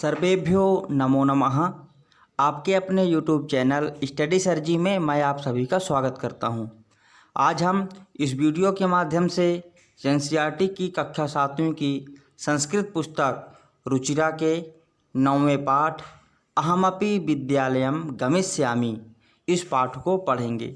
सर्वेभ्यो नमो नमः। आपके अपने YouTube चैनल स्टडी सर जी में मैं आप सभी का स्वागत करता हूं। आज हम इस वीडियो के माध्यम से एनसीईआरटी की कक्षा 7वीं की संस्कृत पुस्तक रुचिरा के 9वें पाठ अहमपि विद्यालयम गमिष्यामि इस पाठ को पढ़ेंगे।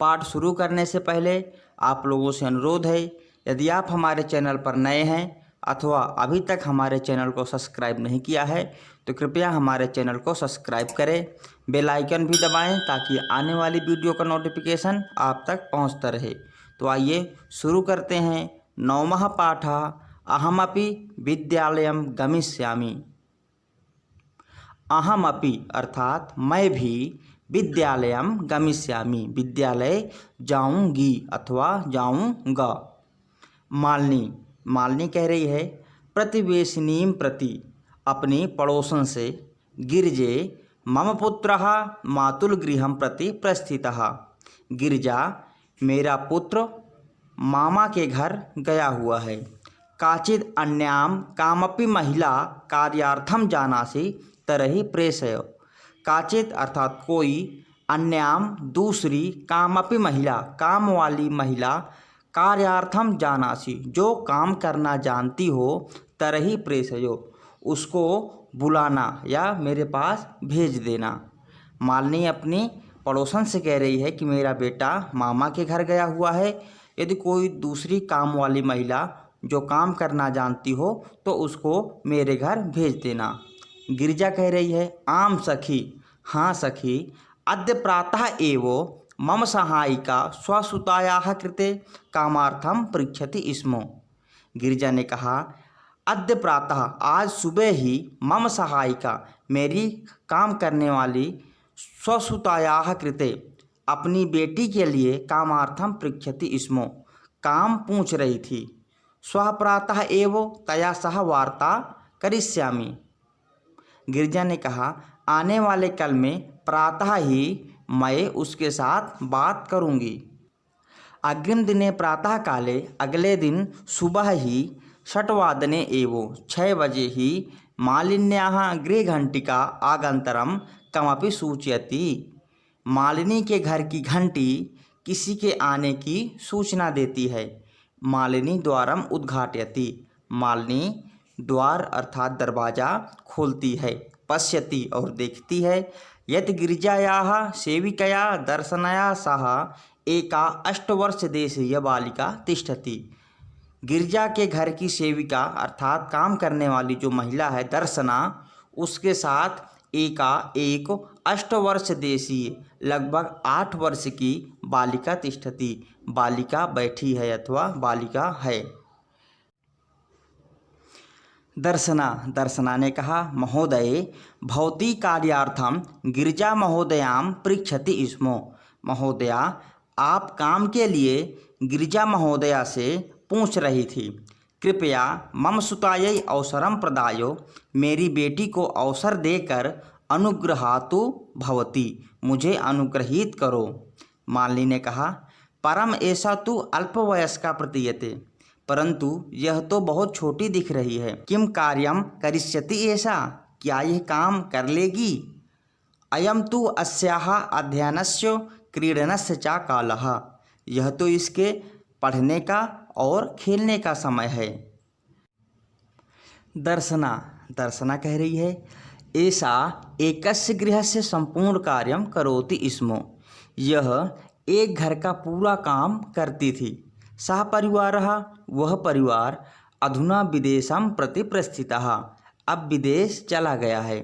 पाठ शुरू करने से पहले आप लोगों से अनुरोध है, यदि आप हमारे चैनल पर नए हैं अथवा अभी तक हमारे चैनल को सब्सक्राइब नहीं किया है तो कृपया हमारे चैनल को सब्सक्राइब करें, बेल आइकन भी दबाएं ताकि आने वाली वीडियो का नोटिफिकेशन आप तक पहुंचता रहे। तो आइए शुरू करते हैं। 9वां पाठ अहमपि विद्यालयम गमिष्यामि। अहमपि अर्थात मैं भी विद्यालयम गमिष्यामि विद्यालय जाऊंगी अथवा जाऊंगा। मालिनी कह रही है प्रतिवेशिनीं प्रति अपनी पड़ोसन से गिरिजे मम पुत्रः मातुलगृहं प्रति प्रस्थितः। गिरिजा मेरा पुत्र मामा के घर गया हुआ है। काचिद अन्याम कामपि महिला कार्यार्थम जानासि तरहि प्रेषय। काचिद अर्थात कोई, अन्याम दूसरी, कामपि महिला काम वाली महिला, कार्यार्थम जानासी जो काम करना जानती हो, तरही प्रेषयो उसको बुलाना या मेरे पास भेज देना। मालिनी अपनी पड़ोसन से कह रही है कि मेरा बेटा मामा के घर गया हुआ है। यदि कोई दूसरी काम वाली महिला जो काम करना जानती हो तो उसको मेरे घर भेज देना। गिरिजा कह रही है आम सखी, हाँ सखी, अद्य प्रातः एव मम सहायिका स्वसुतायाः कृते कामार्थम पृच्छति स्म। गिरिजा ने कहा अद्य प्रातः आज सुबह ही मम सहायिका मेरी काम करने वाली स्वसुतायाः कृते अपनी बेटी के लिए कामार्थम पृच्छति स्म काम पूछ रही थी। स्वः प्रातः एव तया सह वार्ता करिष्यामि। गिरिजा ने कहा आने वाले कल में प्रातः ही मैं उसके साथ बात करूंगी। अग्रिम दिने प्रातः काले अगले दिन सुबह ही षट्वादने एव 6 बजे ही मालिन्याः गृहघंटिका आगंतरम कमपि सूचयति। मालिनी के घर की घंटी किसी के आने की सूचना देती है। मालिनी द्वारम उद्घाटयति, मालिनी द्वार अर्थात दरवाज़ा खोलती है। पश्यति और देखती है। यत् गिरिजायाः सेविकया दर्शनया सह एका 8 वर्ष देशीय बालिका तिष्ठति। गिरिजा के घर की सेविका अर्थात काम करने वाली जो महिला है दर्शना, उसके साथ एक 8 वर्ष देशीय लगभग 8 वर्ष की बालिका तिष्ठति, बालिका बैठी है अथवा बालिका है। दर्शना ने कहा महोदय भवती कार्यार्थम गिरिजा महोदयां पृच्छति स्म। महोदया आप काम के लिए गिरिजा महोदया से पूछ रही थी। कृपया मम सुतायै अवसरम प्रदायो, मेरी बेटी को अवसर देकर अनुग्रहातु भवती, मुझे अनुग्रहित करो। मालिनी ने कहा परम ऐसा तु अल्पवयस्का प्रतीयते, परंतु यह तो बहुत छोटी दिख रही है। किम कार्यम करिष्यति ऐसा, क्या यह काम कर लेगी। अयम तु अस्याः अध्ययनस्य क्रीडनस्य च कालः, यह तो इसके पढ़ने का और खेलने का समय है। दर्शना कह रही है ऐसा एकस्य गृहस्य संपूर्ण कार्यम करोति स्म, यह एक घर का पूरा काम करती थी। सह परिवारः वह परिवार अधुना विदेशं प्रति प्रस्थितः, अब विदेश चला गया है।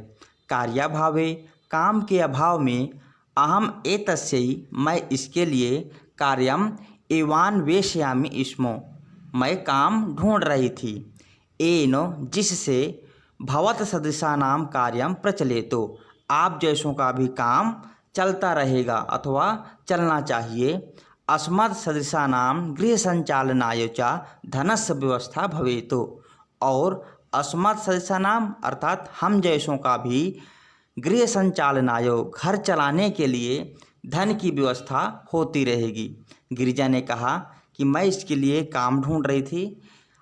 कार्याभावे काम के अभाव में अहम एतस्यै मैं इसके लिए कार्यम एवान्वेषयामि स्म, मैं काम ढूंढ रही थी। येन जिससे भवत सदृशानां कार्यम प्रचलेतो, आप जैसों का भी काम चलता रहेगा अथवा चलना चाहिए। अस्मत् सदृशानां गृह संचालनाय च धनस्य व्यवस्था भवेतो, और अस्मत् सदृशानां अर्थात हम जैसों का भी गृह संचालनाय घर चलाने के लिए धन की व्यवस्था होती रहेगी। गिरिजा ने कहा कि मैं इसके लिए काम ढूंढ रही थी।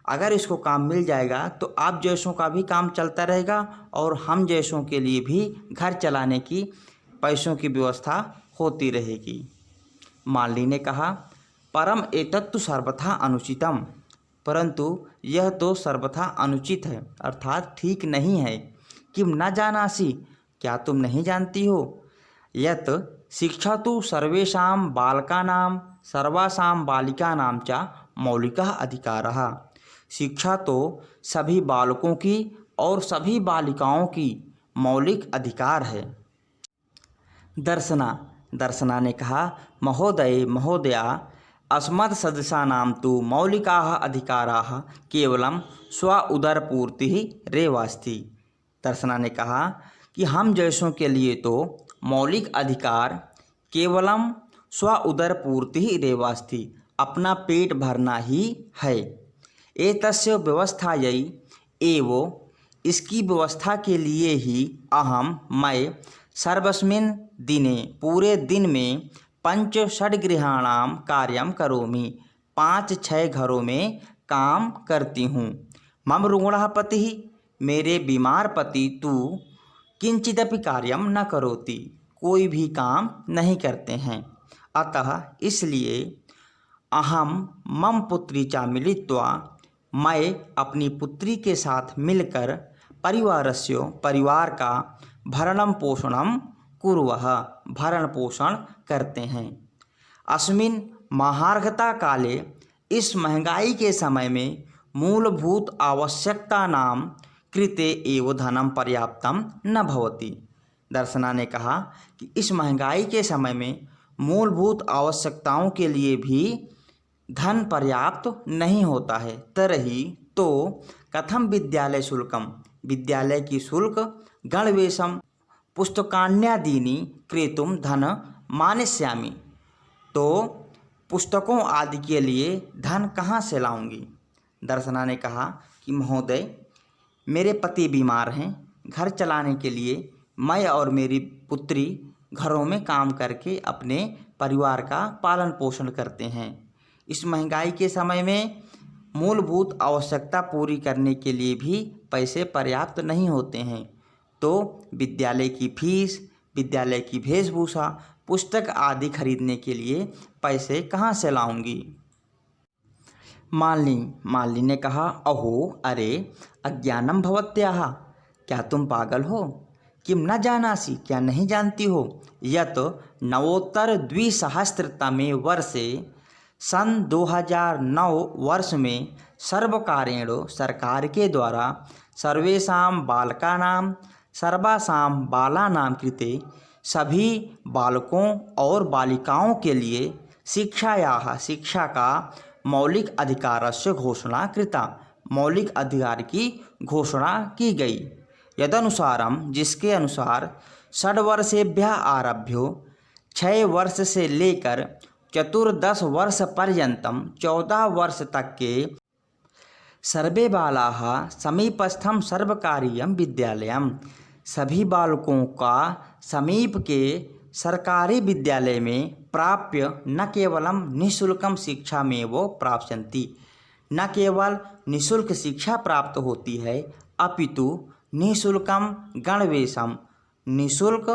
अगर इसको काम मिल जाएगा तो आप जैसों का भी काम चलता रहेगा और हम जैसों के लिए भी घर चलाने की पैसों की व्यवस्था होती रहेगी। माली ने कहा, परम एतत्तु सर्वथा अनुचितम, परंतु यह तो सर्वथा अनुचित है, अर्थात ठीक नहीं है। किम न जानासि, क्या तुम नहीं जानती हो? यत शिक्षा तो सर्वेषां बालकानां सर्वासां बालिकानां च मौलिकः अधिकारः। शिक्षा तो सभी बालकों की और सभी बालिकाओं की मौलिक अधिकार है। दर्शना ने कहा, महोदय महोदया, अस्मत् सदस्यानां तु मौलिकाः अधिकाराः केवलं स्व उदरपूर्तिः रेवास्ति। दर्शना ने कहा कि हम जैसों के लिए तो मौलिक अधिकार केवलम स्व उदरपूर्तिः रेवास्ति, अपना पेट भरना ही है। एतस्य व्यवस्थायै एव, इसकी व्यवस्था के लिए ही मैं सर्वस्मिन् दिने, पूरे दिन में पंच षड्गृहाणां कार्यं करोमि, 5-6 घरों में काम करती हूँ। मम रुग्णः पतिः, मेरे बीमार पति तु किंचिदपि कार्यं न करोति, कोई भी काम नहीं करते हैं। अतः इसलिए अहम मम पुत्री चा मिलित्वा, मैं अपनी पुत्री के साथ मिलकर परिवारस्य, परिवार का भरणं पोषणं कुर्वः, भरण पोषण करते हैं। अस्मिन् महार्घता काले, इस महंगाई के समय में मूलभूत आवश्यकतानां कृते एव धनं पर्याप्तं न भवति। दर्शना ने कहा कि इस महंगाई के समय में मूलभूत आवश्यकताओं के लिए भी धन पर्याप्त नहीं होता है। तरही तो कथम विद्यालय शुल्कम, विद्यालय की शुल्क, गणवेशम, पुस्तकान्यादीनि क्रेतुम धन मानिष्यामि, तो पुस्तकों आदि के लिए धन कहाँ से लाऊंगी? दर्शना ने कहा कि महोदय, मेरे पति बीमार हैं, घर चलाने के लिए मैं और मेरी पुत्री घरों में काम करके अपने परिवार का पालन पोषण करते हैं। इस महंगाई के समय में मूलभूत आवश्यकता पूरी करने के लिए भी पैसे पर्याप्त नहीं होते हैं, तो विद्यालय की फीस, विद्यालय की वेशभूषा, पुस्तक आदि खरीदने के लिए पैसे कहाँ से लाऊंगी? मालिनी ने कहा, अहो अरे अज्ञानम भवत्याः, क्या तुम पागल हो? किम न जानासि, क्या नहीं जानती हो? यत नवोत्तर 2000 वर्षे, सन 2009 वर्ष में सर्वकारेण, सरकार के द्वारा, सर्वेषां बालकानां सर्वासां बालानां कृते, सभी बालकों और बालिकाओं के लिए शिक्षायाः, शिक्षा का मौलिक अधिकारस्य घोषणा कृता, मौलिक अधिकार की घोषणा की गई। यदनुसारम, जिसके अनुसार 6 वर्षेभ्यः आरभ्य, 6 वर्ष से लेकर 14 वर्ष पर्यंतम, 14 वर्ष तक के सर्वे बालाः समीपस्थम सर्वकारीयं विद्यालयम, सभी बालकों का समीप के सरकारी विद्यालय में प्राप्य न केवलम निःशुल्कम शिक्षा में वो प्राप्स्यन्ति, न केवल निःशुल्क शिक्षा प्राप्त होती है, अपितु निःशुल्कम गणवेशम, निःशुल्क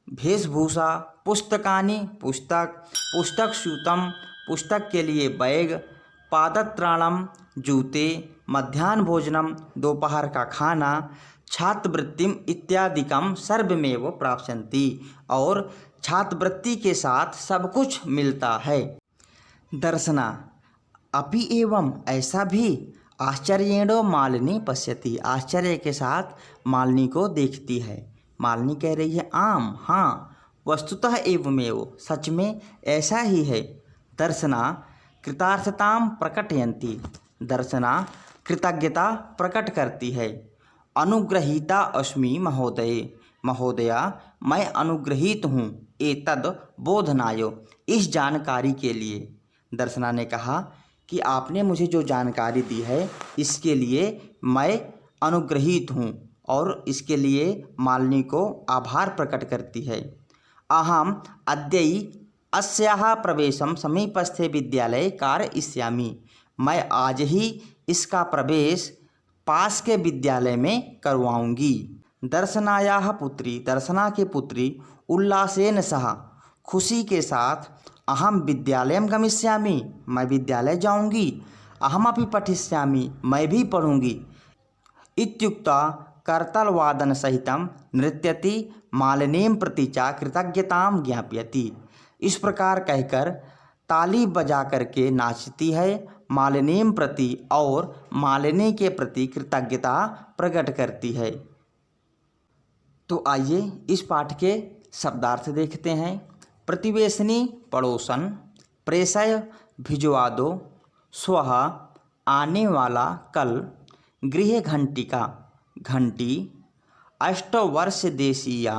वेशभूषा, पुस्तकानि, पुस्तक स्यूतम, पुस्तक के लिए बैग, पादत्राणम, जूते, मध्याह्न भोजनम, दोपहर का खाना, छात्रवृत्तिम इत्यादिकम सर्वमेव प्राप्स्यन्ति, और छात्रवृत्ति के साथ सब कुछ मिलता है। दर्शना, अपि एवं, ऐसा भी? आश्चर्येण मालिनी पश्यति, आश्चर्य के साथ मालिनी को देखती है। मालिनी कह रही है, आम, हाँ, वस्तुतः एवमेव, सच में ऐसा ही है। दर्शना कृतार्थतां प्रकटयन्ति, दर्शना कृतज्ञता प्रकट करती है। अनुग्रहीता अस्मि महोदय, महोदया, मैं अनुग्रहित हूँ, एतद बोधनाय, इस जानकारी के लिए। दर्शना ने कहा कि आपने मुझे जो जानकारी दी है, इसके लिए मैं अनुग्रहित हूँ, और इसके लिए मालिनी को आभार प्रकट करती है। अहम अद्यै अस्याः प्रवेशम समीपस्थे विद्यालये कारयिष्यामि, मैं आज ही इसका प्रवेश पास के विद्यालय में करवाऊंगी। दर्शनायाः पुत्री, दर्शना की पुत्री उल्लासेन सह, खुशी के साथ, अहम विद्यालयं गमिष्यामि, मैं विद्यालय जाऊंगी, अहमपि पठिष्यामि, मैं भी पढ़ूंगी, इत्युक्त्वा करतालवादन सहितं नृत्यति, मालिनीं प्रति च कृतज्ञतां ज्ञापयति। इस प्रकार कहकर ताली बजा करके नाचती है, मालिनीं प्रति और मालिनी के प्रति कृतज्ञता प्रकट करती है। तो आइए इस पाठ के शब्दार्थ देखते हैं। प्रतिवेशनी पड़ोसन, प्रेषय भिजवा दो, स्वः आने वाला कल, गृह घंटिका घंटी, अष्टवर्ष देशीया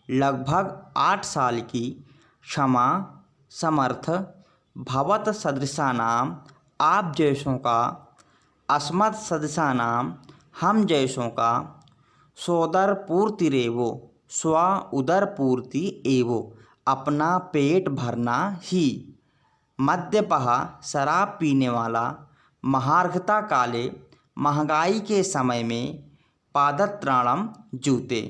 लगभग 8 साल की, क्षमा समर्थ, भवत सदृशानाम आप जैसों का, अस्मत् सदृशानाम हम जैसों का, सोदर पूर्ति रेवो स्व उदर पूर्ति एवो अपना पेट भरना ही, मद्यपः शराब पीने वाला, महार्घता काले महंगाई के समय में, पादत्राणम जूते।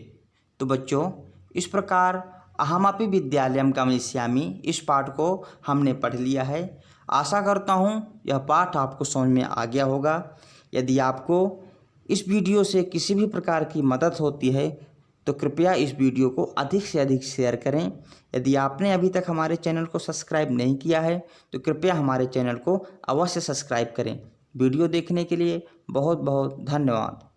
तो बच्चों इस प्रकार अहमपि विद्यालयं गमिष्यामि इस पाठ को हमने पढ़ लिया है। आशा करता हूँ यह पाठ आपको समझ में आ गया होगा। यदि आपको इस वीडियो से किसी भी प्रकार की मदद होती है तो कृपया इस वीडियो को अधिक से अधिक शेयर करें। यदि आपने अभी तक हमारे चैनल को सब्सक्राइब नहीं किया है तो कृपया हमारे चैनल को अवश्य सब्सक्राइब करें। वीडियो देखने के लिए बहुत बहुत धन्यवाद।